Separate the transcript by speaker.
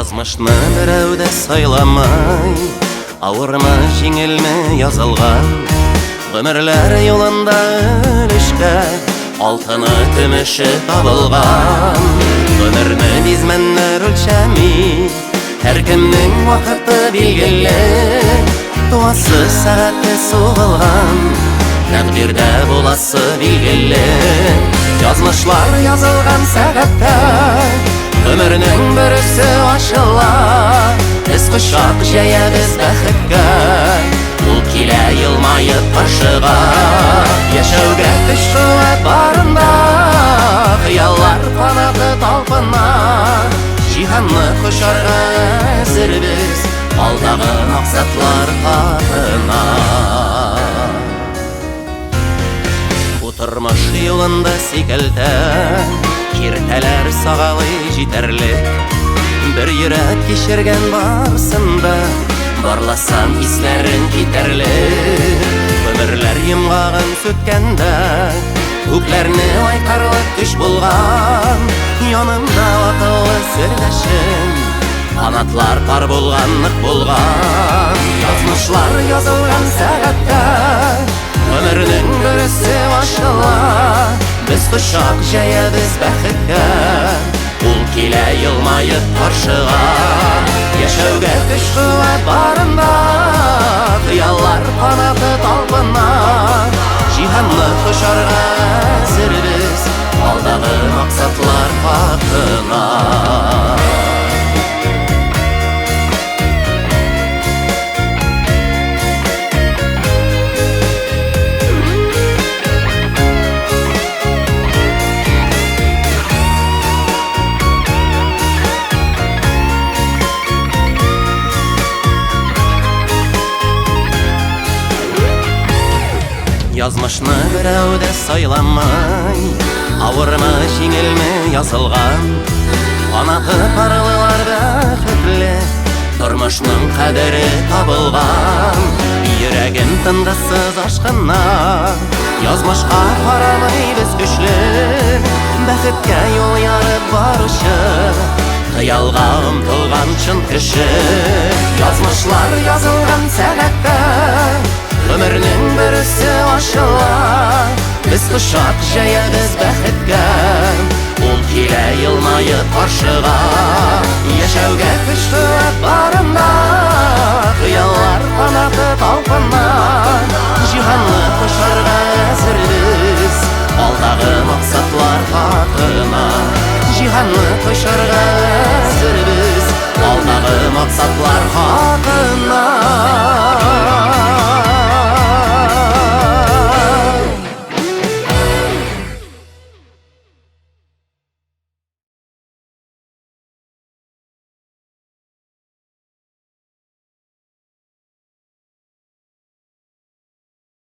Speaker 1: Язмышны берәү дә сайламай, авырмы, җиңелме язылган. Гомерләр юлында өлешкә алтыны, көмеше табылган. Гомерне бизмәннәр үлчәми, һәркемнең вакыты билгеле. Туасы сәгате сугылган, тәкъдирдә буласы билгеле. Язмышлар язылган сәгатьтә гомернең берсе ачыла. Без кочак җәябез бәхеткә, ул килә елмаеп каршыга. Яшәүгә көч-куәт барында, хыяллар канаты талпына. Җиһанны кошарга әзербез, алдагы максатлар хакына. Тормыш юлында сикелтә, киртәләр сагалый җитәрлек. Бер йөрәк кичергән барсында, барласам исләрен китәрлек. Гомерләр йомгагын сүткәндә, күкләрне айкарлык көч булган. Янымда вакытлы сердәшем, канатлар пар булган, нык булган. Язмышлар язылган сәгатьтә гомернең берсе ачыла. Без кочак җәябез бәхеткә, ул килә елмаеп каршыга. Яшәүгә көч-куәт барында, хыяллар канаты талпына. Җиһанны кошарга әзербез, алдагы максатлар хакына. Язмышны берәү дә сайламай, авырмы, җиңелме язылган. Канаты парлылар бәхетле, тормышның кадере табылган. Йөрәгем тынгысыз ашкынна, язмышка карамый без көчле. Бәхеткә юл ярып баручы, хыялга омтылган чын кеше. Язмышлар язылган сәгатьтә гомернең берсе ачыла. Без кочак җәябез бәхеткә, ул килә елмаеп каршыга. Яшәүгә көч-куәт барында, хыяллар канаты талпына. Җиһанны кошарга әзербез, алдагы максатлар хакына. Җиһанны кошарга әзербез, алдагы максатлар хакына.